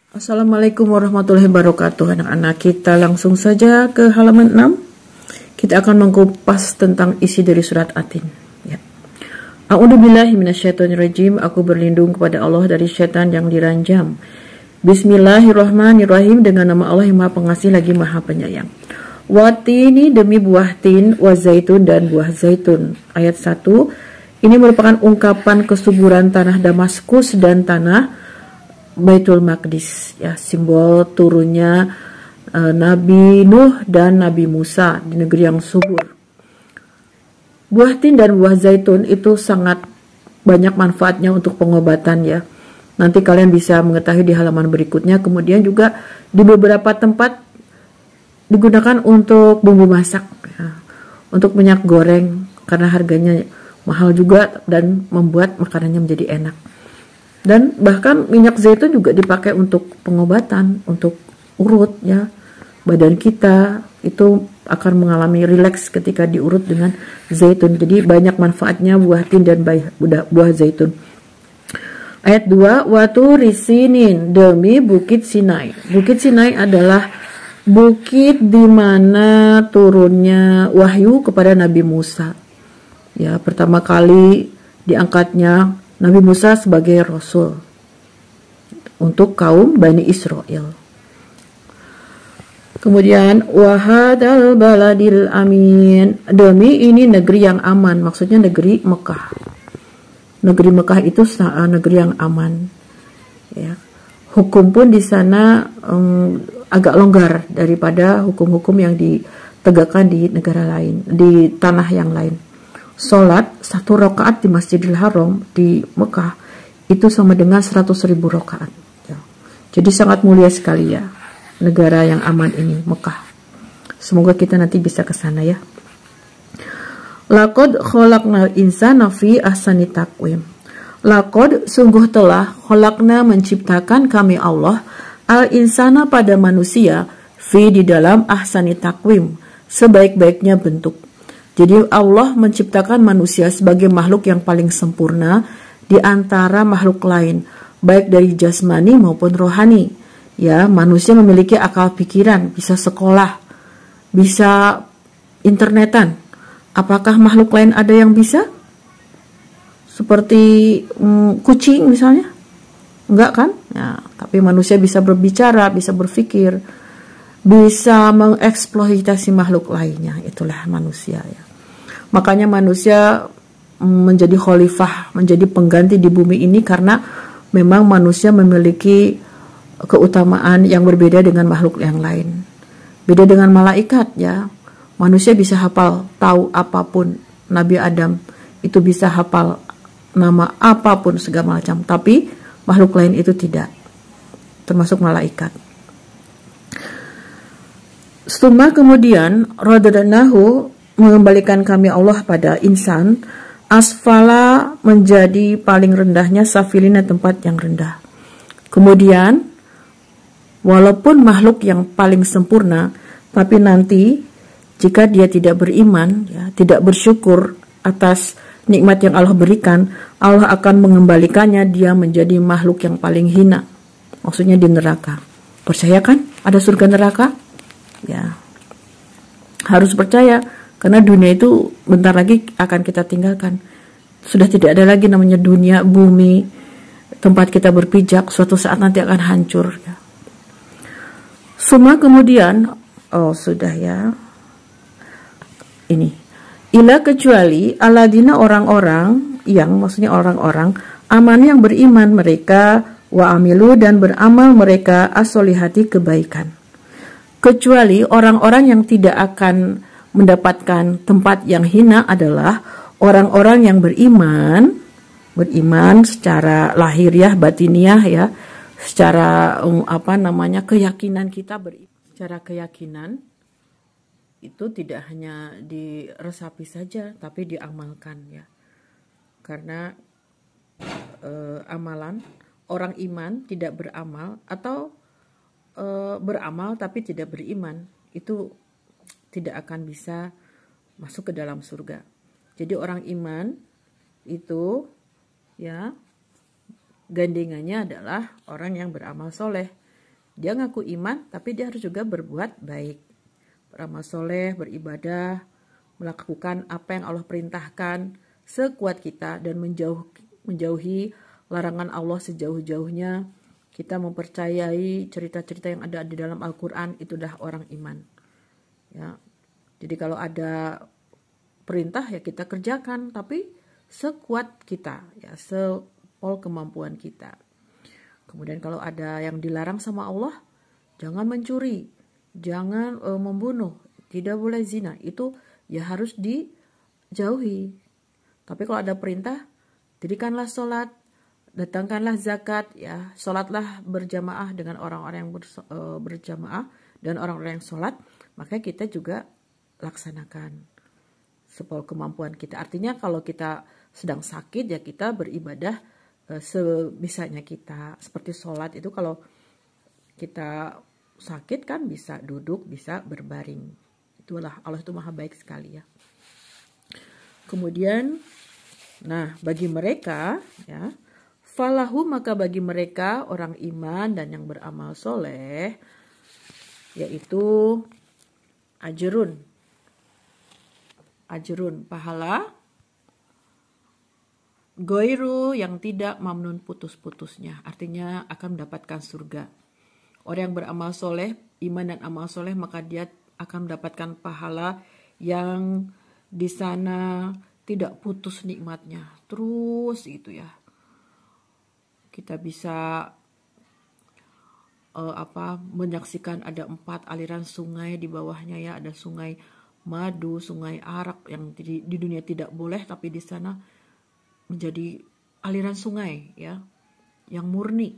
Assalamualaikum warahmatullahi wabarakatuh. Anak-anak, kita langsung saja ke halaman 6. Kita akan mengupas tentang isi dari surat Atin. Ya. A'udzubillahi minasyaitonirrajim. Aku berlindung kepada Allah dari syaitan yang diranjam. Bismillahirrahmanirrahim. Dengan nama Allah yang Maha Pengasih lagi Maha Penyayang. Watini, demi buah tin, wa zaitun, dan buah zaitun. Ayat 1. Ini merupakan ungkapan kesuburan tanah Damaskus dan tanah Baitul Maqdis, ya, simbol turunnya Nabi Nuh dan Nabi Musa di negeri yang subur. Buah tin dan buah zaitun itu sangat banyak manfaatnya untuk pengobatan, ya. Nanti kalian bisa mengetahui di halaman berikutnya. Kemudian juga di beberapa tempat digunakan untuk bumbu masak, ya, untuk minyak goreng karena harganya mahal juga dan membuat makanannya menjadi enak. Dan bahkan minyak zaitun juga dipakai untuk pengobatan, untuk urut, ya. Badan kita itu akan mengalami rileks ketika diurut dengan zaitun. Jadi banyak manfaatnya buah tin dan buah zaitun. Ayat 2, Waturi Sinin, demi Bukit Sinai. Bukit Sinai adalah bukit di mana turunnya wahyu kepada Nabi Musa. Ya, pertama kali diangkatnya Nabi Musa sebagai Rasul untuk kaum Bani Israel. Kemudian wahadal baladil amin, demi ini negeri yang aman, maksudnya negeri Mekah. Negeri Mekah itu negeri yang aman. Ya. Hukum pun di sana agak longgar daripada hukum-hukum yang ditegakkan di negara lain, di tanah yang lain. Sholat 1 rakaat di Masjidil Haram di Mekah itu sama dengan 100.000 rakaat. Ya. Jadi sangat mulia sekali, ya, negara yang aman ini, Mekah. Semoga kita nanti bisa ke sana, ya. Laqad khalaqnal insana fi ahsani taqwim. Laqad, sungguh telah, khalaqna, menciptakan kami Allah, al insana, pada manusia, fi, di dalam ahsani taqwim, sebaik-baiknya bentuk. Jadi Allah menciptakan manusia sebagai makhluk yang paling sempurna di antara makhluk lain, baik dari jasmani maupun rohani. Ya, manusia memiliki akal pikiran, bisa sekolah, bisa internetan. Apakah makhluk lain ada yang bisa? Seperti kucing misalnya? Enggak kan? Ya, tapi manusia bisa berbicara, bisa berpikir, bisa mengeksploitasi makhluk lainnya. Itulah manusia, ya. Makanya manusia menjadi khalifah, menjadi pengganti di bumi ini karena memang manusia memiliki keutamaan yang berbeda dengan makhluk yang lain. Beda dengan malaikat, ya. Manusia bisa hafal, tahu apapun. Nabi Adam itu bisa hafal nama apapun segala macam, tapi makhluk lain itu tidak, termasuk malaikat. Setelah kemudian radadnahu, mengembalikan kami Allah pada insan, asfala, menjadi paling rendahnya, safilina, tempat yang rendah. Kemudian walaupun makhluk yang paling sempurna, tapi nanti jika dia tidak beriman, ya, tidak bersyukur atas nikmat yang Allah berikan, Allah akan mengembalikannya, dia menjadi makhluk yang paling hina, maksudnya di neraka. Percaya kan ada surga neraka? Ya, harus percaya. Karena dunia itu bentar lagi akan kita tinggalkan. Sudah tidak ada lagi namanya dunia, bumi, tempat kita berpijak. Suatu saat nanti akan hancur, ya. Semua kemudian, sudah, ya. Ini. Ila, kecuali aladina, orang-orang yang, maksudnya orang-orang aman yang beriman mereka, wa amilu, dan beramal mereka as-solihati, kebaikan. Kecuali orang-orang yang tidak akan mendapatkan tempat yang hina adalah orang-orang yang beriman secara lahiriah, batiniah, ya, secara keyakinan kita secara keyakinan itu tidak hanya diresapi saja, tapi diamalkan, ya. Karena amalan orang iman tidak beramal atau beramal tapi tidak beriman itu tidak akan bisa masuk ke dalam surga. Jadi orang iman itu, ya, gandengannya adalah orang yang beramal soleh. Dia ngaku iman, tapi dia harus juga berbuat baik. Beramal soleh, beribadah, melakukan apa yang Allah perintahkan sekuat kita, dan menjauhi larangan Allah sejauh-jauhnya. Kita mempercayai cerita-cerita yang ada di dalam Al-Quran, itu dah orang iman. Ya, jadi kalau ada perintah ya kita kerjakan, tapi sekuat kita, ya sepol kemampuan kita. Kemudian kalau ada yang dilarang sama Allah, jangan mencuri, jangan membunuh, tidak boleh zina, itu ya harus dijauhi. Tapi kalau ada perintah, dirikanlah sholat, datangkanlah zakat, ya sholatlah berjamaah dengan orang-orang yang berjamaah dan orang-orang yang sholat, maka kita juga laksanakan sepol kemampuan kita. Artinya kalau kita sedang sakit ya kita beribadah sebisanya kita. Seperti sholat itu kalau kita sakit kan bisa duduk, bisa berbaring. Itulah, Allah itu maha baik sekali ya. Kemudian, nah bagi mereka ya, falahu maka bagi mereka orang iman dan yang beramal soleh, yaitu ajrun, pahala, goiru yang tidak mamnun putus-putusnya, artinya akan mendapatkan surga. Orang yang beramal soleh, iman dan amal soleh, maka dia akan mendapatkan pahala yang di sana tidak putus nikmatnya, terus gitu ya. Kita bisa menyaksikan ada 4 aliran sungai di bawahnya ya, ada sungai madu, sungai arak yang di dunia tidak boleh, tapi di sana menjadi aliran sungai ya yang murni.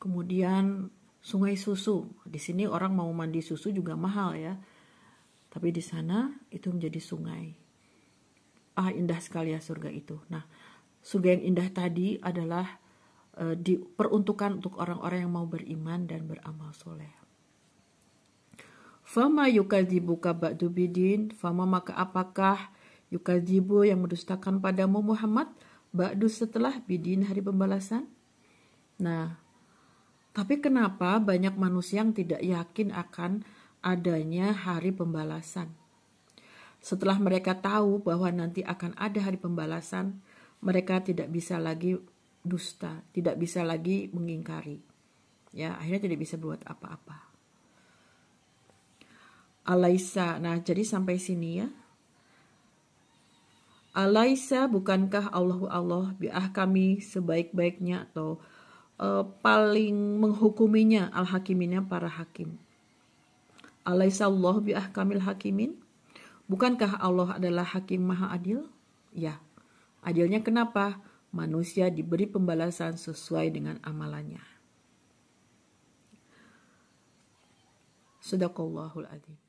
Kemudian sungai susu, di sini orang mau mandi susu juga mahal ya, tapi di sana itu menjadi sungai. Indah sekali ya surga itu. Nah, surga yang indah tadi adalah diperuntukkan untuk orang-orang yang mau beriman dan beramal soleh. Fama yukadzibuka ba'du bidin, fama maka apakah yukadzibu yang mendustakan padamu Muhammad ba'du setelah bidin hari pembalasan. Nah, tapi kenapa banyak manusia yang tidak yakin akan adanya hari pembalasan? Setelah mereka tahu bahwa nanti akan ada hari pembalasan, mereka tidak bisa lagi dusta, tidak bisa lagi mengingkari. Ya, akhirnya tidak bisa buat apa-apa. Alaisa, nah jadi sampai sini ya. Alaisa, bukankah Allah biahkami sebaik-baiknya atau paling menghukuminya al-hakiminnya para hakim. Alaisa Allah biahkamil hakimin, bukankah Allah adalah hakim maha adil? Ya, adilnya kenapa? Manusia diberi pembalasan sesuai dengan amalannya. Sadaqallahul adzim.